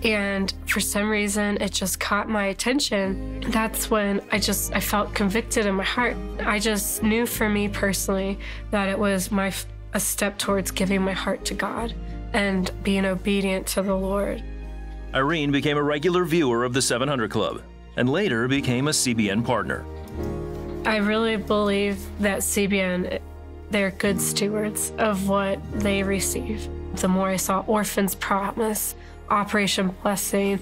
And for some reason, it just caught my attention. That's when I felt convicted in my heart. I just knew for me personally that it was a step towards giving my heart to God and being obedient to the Lord. Irene became a regular viewer of the 700 Club and later became a CBN partner. I really believe that CBN, they're good stewards of what they receive. The more I saw Orphans Promise, Operation Blessing,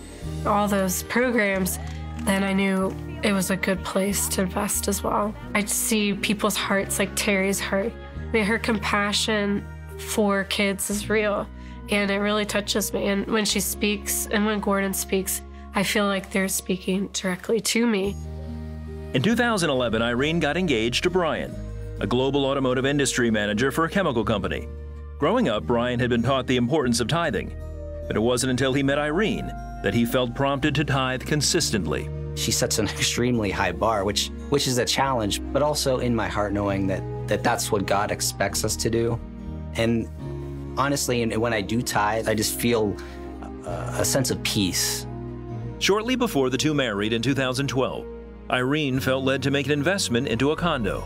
all those programs, then I knew it was a good place to invest as well. I see people's hearts, like Terry's heart. Her compassion for kids is real, and it really touches me. And when she speaks and when Gordon speaks, I feel like they're speaking directly to me. In 2011, Irene got engaged to Brian, a global automotive industry manager for a chemical company. Growing up, Brian had been taught the importance of tithing, but it wasn't until he met Irene that he felt prompted to tithe consistently. She sets an extremely high bar, which is a challenge, but also in my heart knowing that that's what God expects us to do. And honestly, when I do tithe, I just feel a sense of peace. Shortly before the 2 married in 2012, Irene felt led to make an investment into a condo.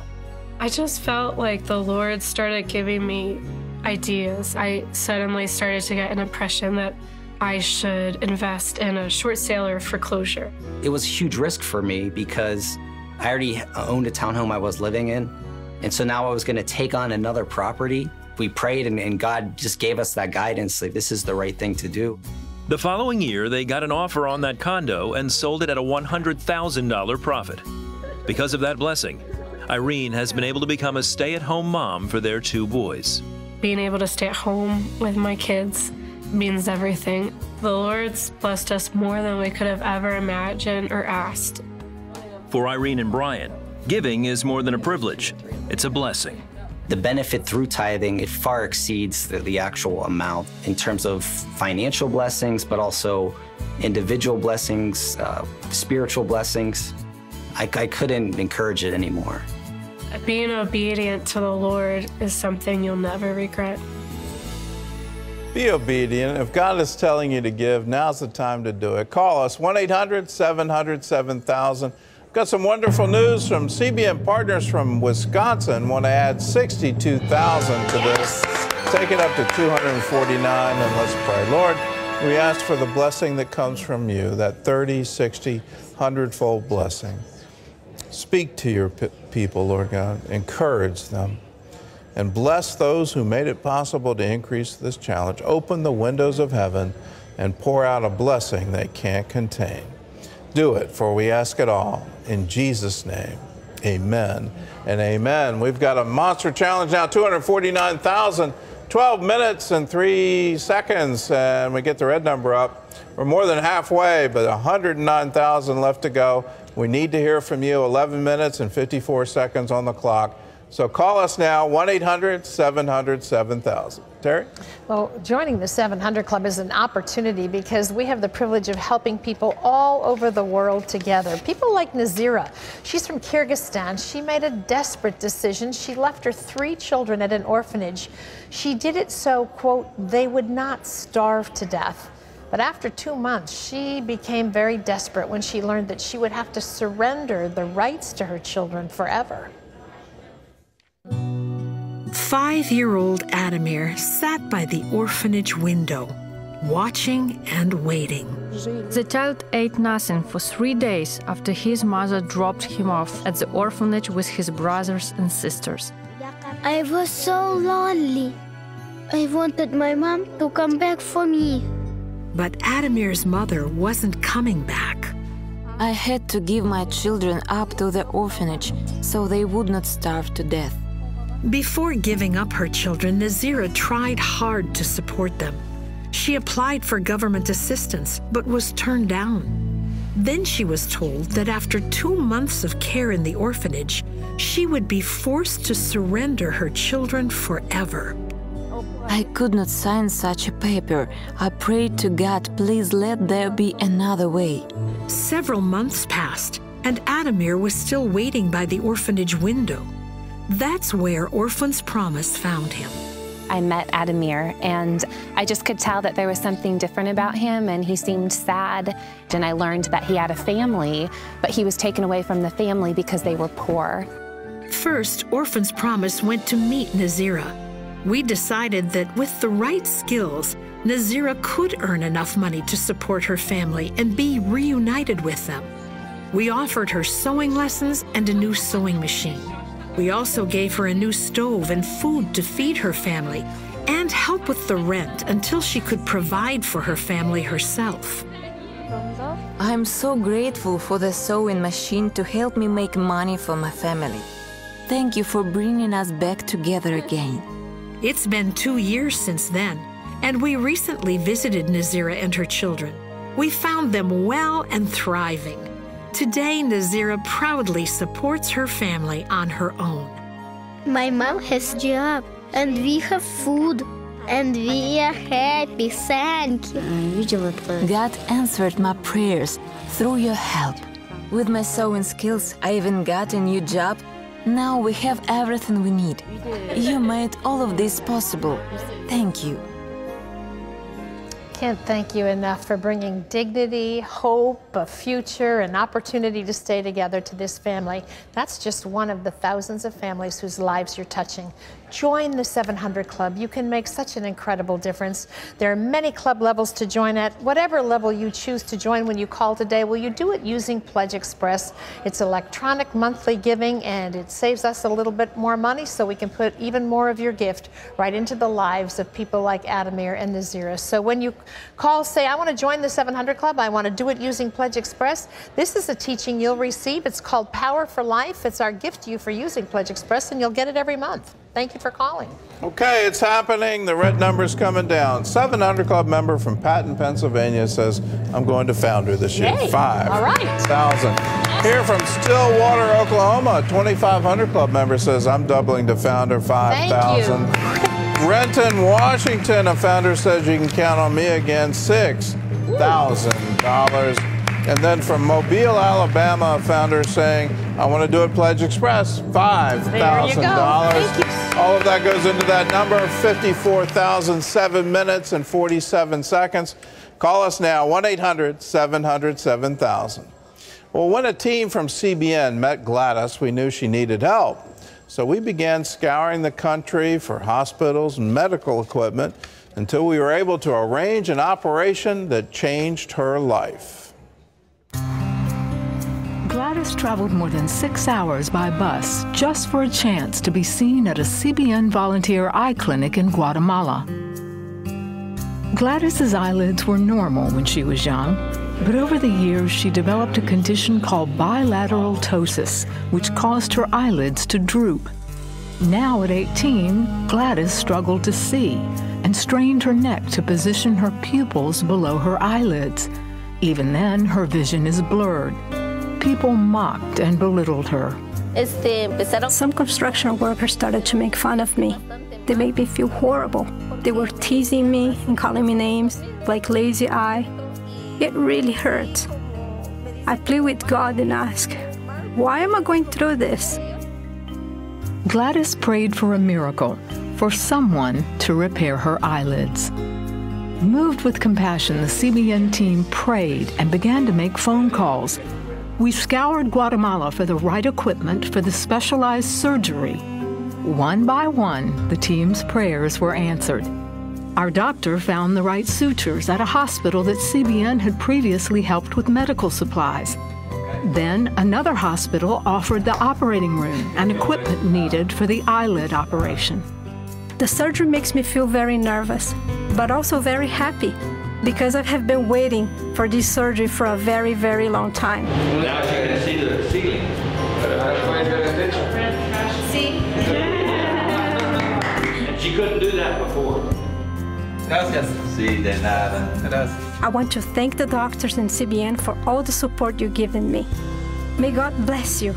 I just felt like the Lord started giving me ideas. I suddenly started to get an impression that I should invest in a short sale or foreclosure. It was a huge risk for me because I already owned a townhome I was living in. And so now I was going to take on another property. We prayed and God just gave us that guidance, like this is the right thing to do. The following year, they got an offer on that condo and sold it at a $100,000 profit. Because of that blessing, Irene has been able to become a stay-at-home mom for their 2 boys. Being able to stay at home with my kids means everything. The Lord's blessed us more than we could have ever imagined or asked. For Irene and Brian, giving is more than a privilege, it's a blessing. The benefit through tithing, it far exceeds the actual amount in terms of financial blessings, but also individual blessings, spiritual blessings. I couldn't encourage it anymore. Being obedient to the Lord is something you'll never regret. Be obedient. If God is telling you to give, now's the time to do it. Call us, 1-800-700-7000. Got some wonderful news from CBN partners from Wisconsin. Want to add 62,000 to this. Take it up to 249, and let's pray. Lord, we ask for the blessing that comes from you, that 30, 60, 100-fold blessing. Speak to your people, Lord God. Encourage them. And bless those who made it possible to increase this challenge. Open the windows of heaven and pour out a blessing they can't contain. Do it, for we ask it all in Jesus' name. Amen and amen. We've got a monster challenge now, 249,000, 12 minutes and 3 seconds, and we get the red number up. We're more than halfway, but 109,000 left to go. We need to hear from you. 11 minutes and 54 seconds on the clock. So call us now, 1-800-700-7000. Terry? Well, joining the 700 Club is an opportunity because we have the privilege of helping people all over the world together. People like Nazira. She's from Kyrgyzstan. She made a desperate decision. She left her 3 children at an orphanage. She did it so, quote, they would not starve to death. But after 2 months, she became very desperate when she learned that she would have to surrender the rights to her children forever. 5-year-old Adamir sat by the orphanage window, watching and waiting. The child ate nothing for 3 days after his mother dropped him off at the orphanage with his brothers and sisters. I was so lonely. I wanted my mom to come back for me. But Adamir's mother wasn't coming back. I had to give my children up to the orphanage so they would not starve to death. Before giving up her children, Nazira tried hard to support them. She applied for government assistance, but was turned down. Then she was told that after 2 months of care in the orphanage, she would be forced to surrender her children forever. I could not sign such a paper. I prayed to God, please let there be another way. Several months passed, and Adamir was still waiting by the orphanage window. That's where Orphan's Promise found him. I met Adamir, and I just could tell that there was something different about him, and he seemed sad. And I learned that he had a family, but he was taken away from the family because they were poor. First, Orphan's Promise went to meet Nazira. We decided that with the right skills, Nazira could earn enough money to support her family and be reunited with them. We offered her sewing lessons and a new sewing machine. We also gave her a new stove and food to feed her family and help with the rent until she could provide for her family herself. I'm so grateful for the sewing machine to help me make money for my family. Thank you for bringing us back together again. It's been 2 years since then, and we recently visited Nazira and her children. We found them well and thriving. Today, Nazira proudly supports her family on her own. My mom has a job, and we have food, and we are happy. Thank you. God answered my prayers through your help. With my sewing skills, I even got a new job. Now we have everything we need. You made all of this possible. Thank you. Can't thank you enough for bringing dignity, hope, a future, and opportunity to stay together to this family. That's just one of the thousands of families whose lives you're touching. Join the 700 Club. You can make such an incredible difference. There are many club levels to join at. Whatever level you choose to join when you call today, will you do it using Pledge Express? It's electronic monthly giving, and it saves us a little bit more money so we can put even more of your gift right into the lives of people like Adamir and Nazira. So when you call, say, I want to join the 700 Club, I want to do it using Pledge Express, this is a teaching you'll receive. It's called Power for Life. It's our gift to you for using Pledge Express, and you'll get it every month. Thank you for calling. Okay, it's happening. The red number's coming down. 700 Club member from Patton, Pennsylvania says, I'm going to Founder this year. Yay. 5,000. All right. Here from Stillwater, Oklahoma, 2,500 Club member says, I'm doubling to Founder. 5,000. Renton, Washington, a Founder says, you can count on me again. $6,000. And then from Mobile, Alabama, a Founder saying, I want to do it Pledge Express, $5,000. All of that goes into that number, 54,007 minutes and 47 seconds. Call us now, 1-800-700-7000. Well, when a team from CBN met Gladys, we knew she needed help. So we began scouring the country for hospitals and medical equipment until we were able to arrange an operation that changed her life. Gladys traveled more than 6 hours by bus just for a chance to be seen at a CBN volunteer eye clinic in Guatemala. Gladys's eyelids were normal when she was young, but over the years she developed a condition called bilateral ptosis, which caused her eyelids to droop. Now at 18, Gladys struggled to see and strained her neck to position her pupils below her eyelids. Even then, her vision is blurred. People mocked and belittled her. Some construction workers started to make fun of me. They made me feel horrible. They were teasing me and calling me names like lazy eye. It really hurt. I plead with God and ask, why am I going through this? Gladys prayed for a miracle, for someone to repair her eyelids. Moved with compassion, the CBN team prayed and began to make phone calls. We scoured Guatemala for the right equipment for the specialized surgery. One by one, the team's prayers were answered. Our doctor found the right sutures at a hospital that CBN had previously helped with medical supplies. Then another hospital offered the operating room and equipment needed for the eyelid operation. The surgery makes me feel very nervous, but also very happy, because I have been waiting for this surgery for a very, very long time. Now she can see the ceiling. See? And she couldn't do that before. I want to thank the doctors and CBN for all the support you've given me. May God bless you.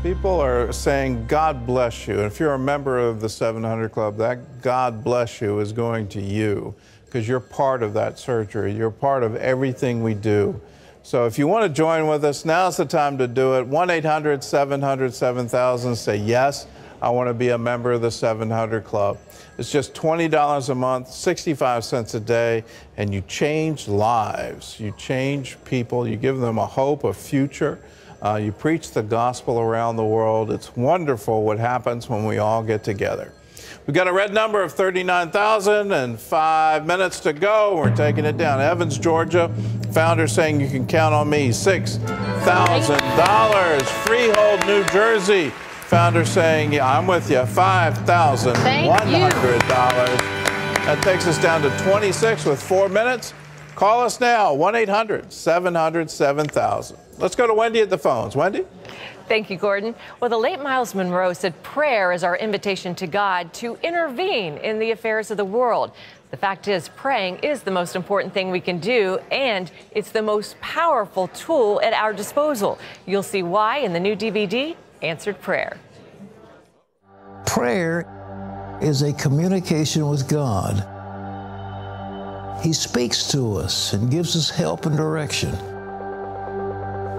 People are saying, God bless you. And if you're a member of the 700 Club, that God bless you is going to you, because you're part of that surgery. You're part of everything we do. So if you want to join with us, now's the time to do it. 1-800-700-7000. Say, yes, I want to be a member of the 700 Club. It's just $20 a month, 65 cents a day, and you change lives. You change people. You give them a hope, a future. You preach the gospel around the world. It's wonderful what happens when we all get together. We've got a red number of 39,000 and 5 minutes to go. We're taking it down. Evans, Georgia, founder saying you can count on me, $6,000. Freehold, New Jersey, founder saying, yeah, I'm with you, $5,100. That takes us down to 26 with 4 minutes. Call us now, 1-800-700-7000. Let's go to Wendy at the phones. Wendy? Thank you, Gordon. Well, the late Miles Monroe said prayer is our invitation to God to intervene in the affairs of the world. The fact is, praying is the most important thing we can do, and it's the most powerful tool at our disposal. You'll see why in the new DVD, Answered Prayer. Prayer is a communication with God. He speaks to us and gives us help and direction.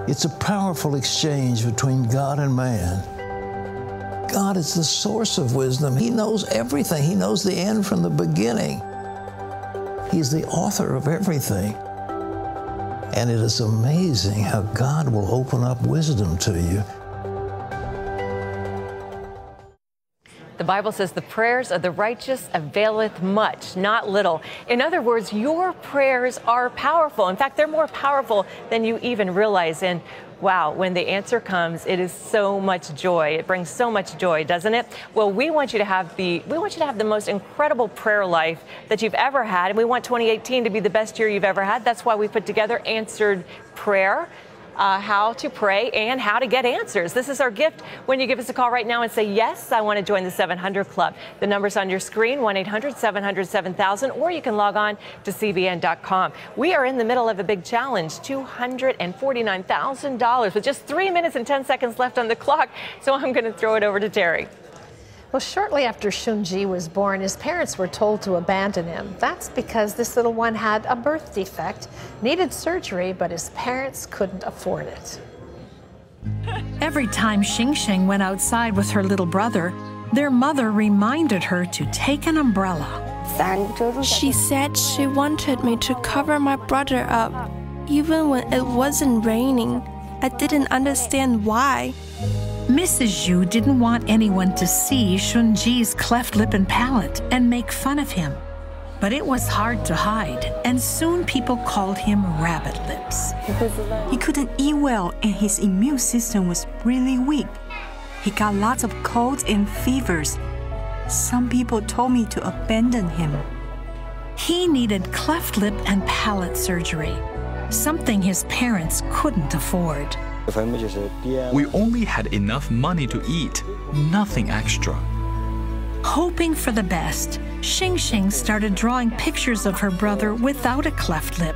It's a powerful exchange between God and man. God is the source of wisdom. He knows everything. He knows the end from the beginning. He's the author of everything. And it is amazing how God will open up wisdom to you. The Bible says the prayers of the righteous availeth much, not little. In other words, your prayers are powerful. In fact, they're more powerful than you even realize. And wow, when the answer comes, it is so much joy. It brings so much joy, doesn't it? Well, we want you to have the most incredible prayer life that you've ever had. And we want 2018 to be the best year you've ever had. That's why we put together Answered Prayer. How to pray and how to get answers. This is our gift when you give us a call right now and say, yes, I want to join the 700 Club. The number's on your screen, 1-800-700-7000, or you can log on to cbn.com. We are in the middle of a big challenge, $249,000 with just 3 minutes and 10 seconds left on the clock. So I'm going to throw it over to Terry. Well, shortly after Shunji was born, his parents were told to abandon him. That's because this little one had a birth defect, needed surgery, but his parents couldn't afford it. Every time Xing Xing went outside with her little brother, their mother reminded her to take an umbrella. She said she wanted me to cover my brother up. even when it wasn't raining. I didn't understand why. Mrs. Zhu didn't want anyone to see Shunji's cleft lip and palate and make fun of him. But it was hard to hide, and soon people called him Rabbit Lips. He couldn't eat well, and his immune system was really weak. He got lots of colds and fevers. Some people told me to abandon him. He needed cleft lip and palate surgery, something his parents couldn't afford. We only had enough money to eat, nothing extra. Hoping for the best, Xingxing started drawing pictures of her brother without a cleft lip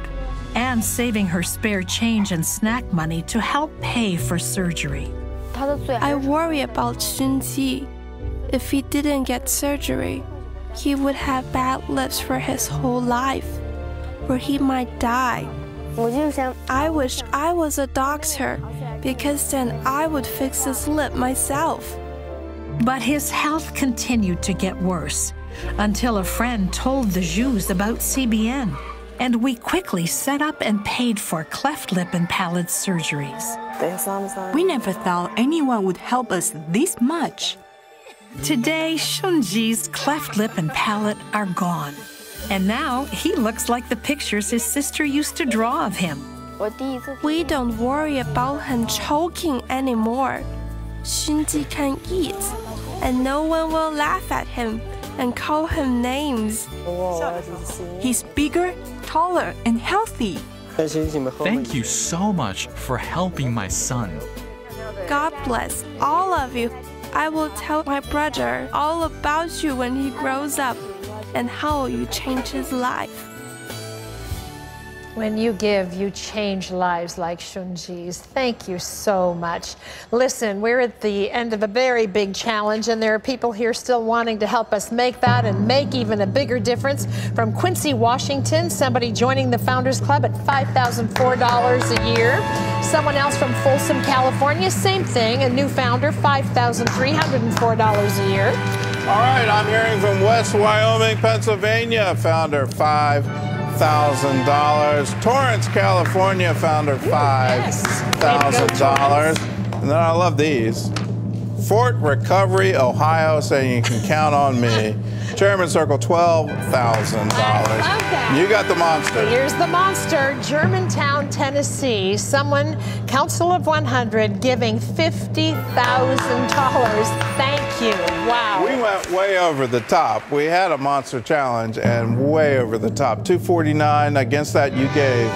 and saving her spare change and snack money to help pay for surgery. I worry about Xunji. If he didn't get surgery, he would have bad lips for his whole life, or he might die. I wish I was a doctor, because then I would fix his lip myself. But his health continued to get worse until a friend told the Zhus about CBN, and we quickly set up and paid for cleft lip and palate surgeries. We never thought anyone would help us this much. Today, Shunji's cleft lip and palate are gone. And now he looks like the pictures his sister used to draw of him. We don't worry about him choking anymore. Xunji can eat, and no one will laugh at him and call him names. He's bigger, taller, and healthy. Thank you so much for helping my son. God bless all of you. I will tell my brother all about you when he grows up and how you change his life. When you give, you change lives like Shunji's. Thank you so much. Listen, we're at the end of a very big challenge, and there are people here still wanting to help us make that and make even a bigger difference. From Quincy, Washington, somebody joining the Founders Club at $5,004 a year. Someone else from Folsom, California, same thing, a new founder, $5,304 a year. All right, I'm hearing from West Wyoming, Pennsylvania, founder $5,000. Torrance, California, founder $5,000. And then I love these. Fort Recovery, Ohio, saying you can count on me. Chairman Circle, $12,000. You got the monster. Here's the monster. Germantown, Tennessee. Someone, Council of 100, giving $50,000. Thank you. Wow. We went way over the top. We had a monster challenge and way over the top. $249. Against that, you gave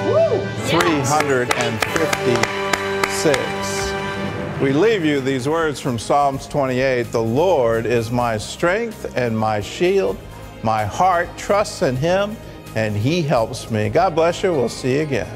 $356. We leave you these words from Psalms 28. The Lord is my strength and my shield. My heart trusts in him, and he helps me. God bless you. We'll see you again.